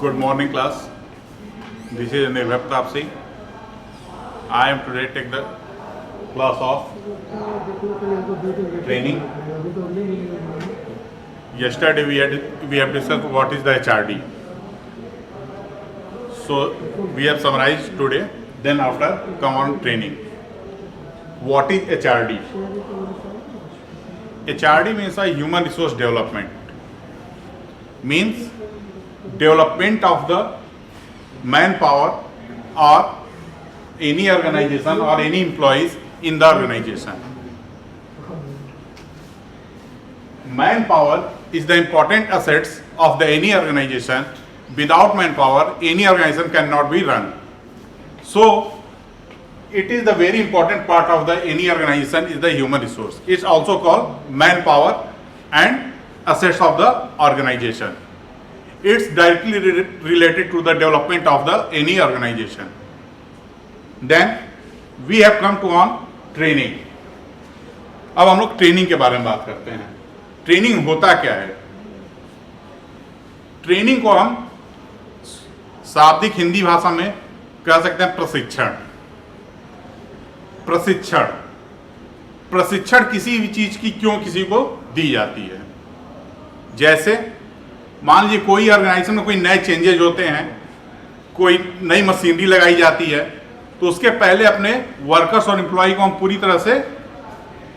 Good morning, class. This is Nirvay Pratap Singh. I am today take the class of training. Yesterday we have discussed what is the HRD. So we have summarized today. Then after come on training. What is HRD? HRD means a human resource development. Means development of the manpower or any organization or any employees in the organization. Manpower is the important assets of the any organization. Without manpower, any organization cannot be run. So it is the very important part of the any organization is the human resource. It's also called manpower and assets of the organization. It's directly related to the development of the any organization. Then we have come to on training. अब हम लोग training के बारे में बात करते हैं. Training होता क्या है? ट्रेनिंग को हम शाब्दिक हिंदी भाषा में कह सकते हैं प्रशिक्षण. प्रशिक्षण प्रशिक्षण किसी भी चीज की क्यों किसी को दी जाती है. जैसे मान लीजिए कोई ऑर्गेनाइजेशन में कोई नए चेंजेज होते हैं, कोई नई मशीनरी लगाई जाती है, तो उसके पहले अपने वर्कर्स और एम्प्लॉय को हम पूरी तरह से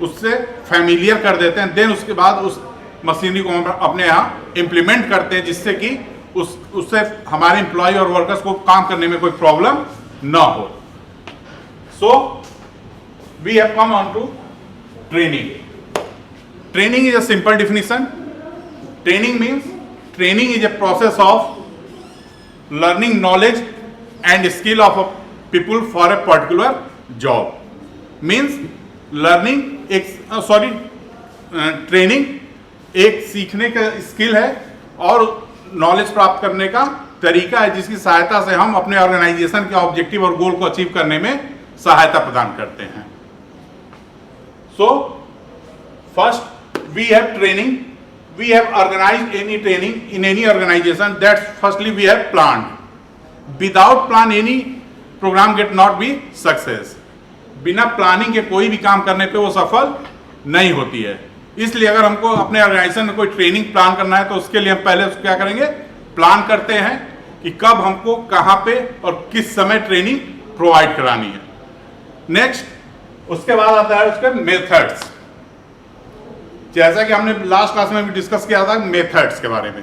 उससे फैमिलियर कर देते हैं. देन उसके बाद उस मशीनरी को हम अपने यहाँ इम्प्लीमेंट करते हैं जिससे कि उससे हमारे एम्प्लॉय और वर्कर्स को काम करने में कोई प्रॉब्लम ना हो. So we have come on to training. Training is a simple definition. Training means training is a process of learning knowledge and skill of a people for a particular job. Means learning training एक सीखने का skill है और knowledge प्राप्त करने का तरीका है जिसकी सहायता से हम अपने ऑर्गेनाइजेशन के ऑब्जेक्टिव और गोल को अचीव करने में सहायता प्रदान करते हैं. So first we have training. We have organized any training in any organization. That firstly we have planned. Without plan any program get not be success. बिना प्लानिंग के कोई भी काम करने पे वो सफल नहीं होती है. इसलिए अगर हमको अपने ऑर्गेनाइजेशन में कोई ट्रेनिंग प्लान करना है तो उसके लिए हम पहले क्या करेंगे, प्लान करते हैं कि कब हमको कहाँ पे और किस समय ट्रेनिंग प्रोवाइड करानी है. नेक्स्ट उसके बाद आता है उसके मेथड्स. जैसा कि हमने लास्ट क्लास में भी डिस्कस किया था मेथड्स के बारे में.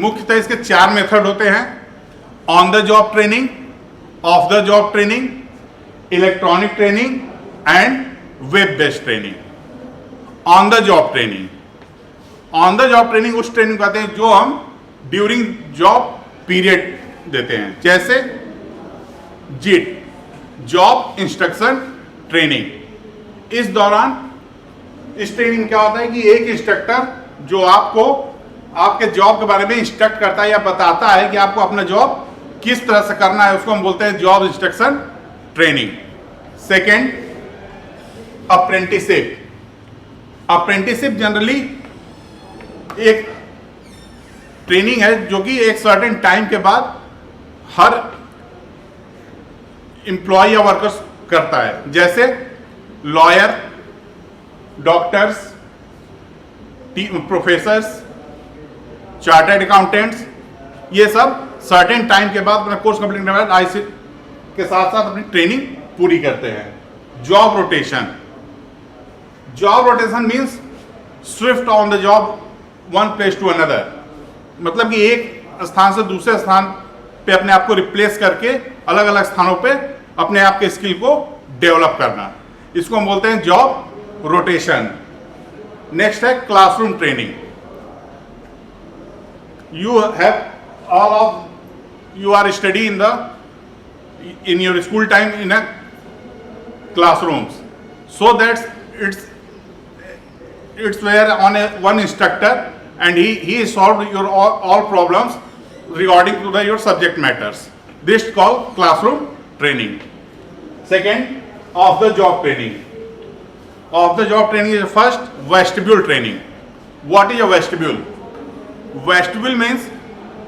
मुख्यतः इसके 4 मेथड होते हैं. On the job training, of the job training, electronic training and web based training. On the job training. On the job training उस ट्रेनिंग को कहते हैं जो हम ड्यूरिंग जॉब पीरियड देते हैं. जैसे जिट, जॉब इंस्ट्रक्शन ट्रेनिंग. इस दौरान इस ट्रेनिंग क्या होता है कि एक इंस्ट्रक्टर जो आपको आपके जॉब के बारे में इंस्ट्रक्ट करता है या बताता है कि आपको अपना जॉब किस तरह से करना है, उसको हम बोलते हैं job instruction training. Second apprenticeship. Apprenticeship generally एक ट्रेनिंग है जो कि एक सर्टेन टाइम के बाद हर एम्प्लॉय या वर्कर्स करता है. जैसे lawyer, doctors, professors, chartered accountants, ये सब सर्टेन टाइम के बाद अपना कोर्स कंप्लीट करने के बाद आईसी के साथ साथ अपनी ट्रेनिंग पूरी करते हैं. Job rotation. Job rotation means swift on the job one place to another. मतलब कि एक स्थान से दूसरे स्थान पे अपने आप को रिप्लेस करके अलग अलग स्थानों पे अपने आप के स्किल को डेवलप करना. इसको हम बोलते हैं जॉब रोटेशन. नेक्स्ट है classroom training. You have all of you are study in your school time in a classrooms, so that it's where on one instructor and he solved your all problems regarding to your subject matters. This is called classroom training. Second, off the job training. Off the job training is first vestibule training. What is a vestibule? Vestibule means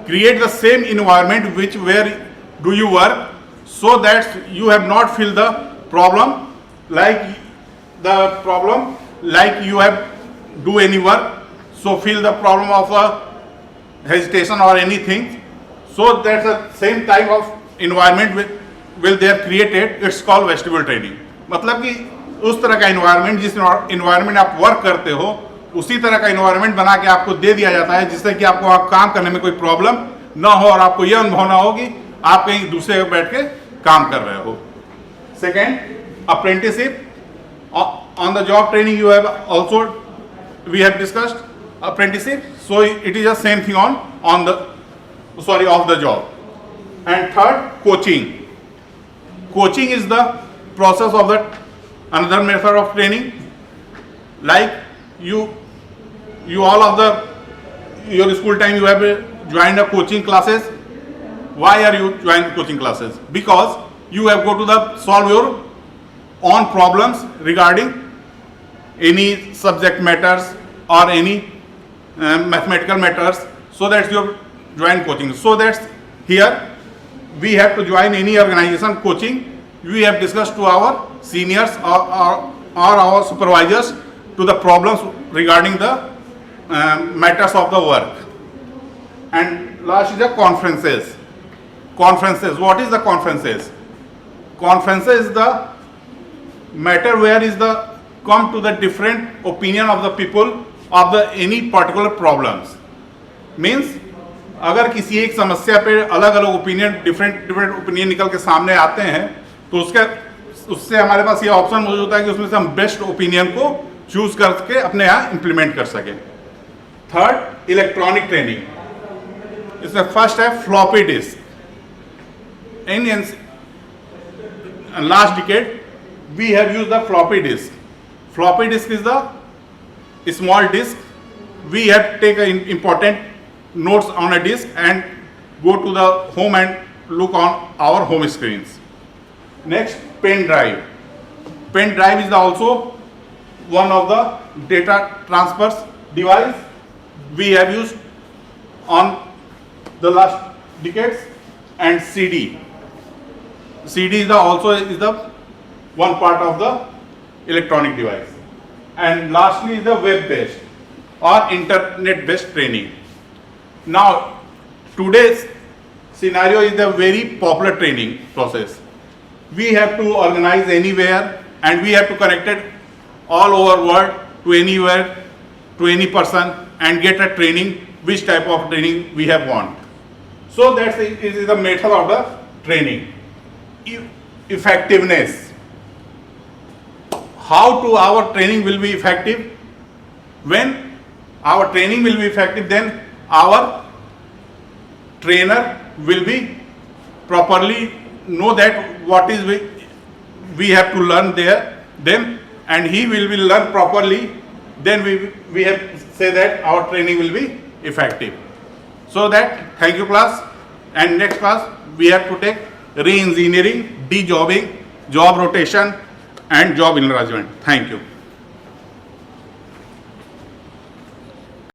create the same environment which where do you work, so that you have not feel the problem like you have do any work, so feel the problem of a hesitation or anything. So that's the same type of environment will they are created. It's called vestibule training. मतलब कि उस तरह का environment, जिस environment आप work करते हो उसी तरह का environment बना के आपको दे दिया जाता है, जिससे कि आपको काम करने में कोई प्रॉब्लम ना हो और आपको यह अनुभव ना हो कि आप कहीं दूसरे जगह बैठ के काम कर रहे हो. Second, apprenticeship. On the job training you have also we have discussed apprenticeship, so it is the same thing on the of the job. And third, coaching. Coaching is the process of the another method of training. Like you all of the your school time you have joined a coaching classes. Why are you joining coaching classes? Because you have go to the solve your own problems regarding any subject matters or any mathematical matters, so that's your join coaching. So that's here we have to join any organization coaching. We have discussed to our seniors or our supervisors to the problems regarding the matters of the work. And last is the conferences. What is the conferences? Conferences is the matter where is the come to the different opinion of the people of the any particular problems. Means अगर किसी एक समस्या पे अलग अलग opinion different opinion निकल के सामने आते हैं तो उससे हमारे पास ये ऑप्शन मौजूद होता है कि उसमें से हम बेस्ट ओपिनियन को चूज करके अपने यहाँ इंप्लीमेंट कर सके. Third, electronic training. इसमें फर्स्ट है floppy disk. In last decade we have used the floppy disk. Floppy disk is the small disk. We have taken important notes on a disk and go to the home and look on our home screens. Next, pen drive. Pen drive is also one of the data transfers device we have used on the last decades. And CD. CD is the one part of the electronic device. And lastly is the web based or internet based training. Now today's scenario is the very popular training process. We have to organize anywhere and we have to connect it all over world to anywhere to any person and get a training which type of training we have want. So that's it is the method of the training. Effectiveness. How to our training will be effective? When our training will be effective, then our trainer will be properly know that what is we have to learn them, and he will learn properly. Then we have say that our training will be effective. So that, thank you class. And next class we have to take re-engineering, de-jobbing, job rotation and job enlargement. Thank you.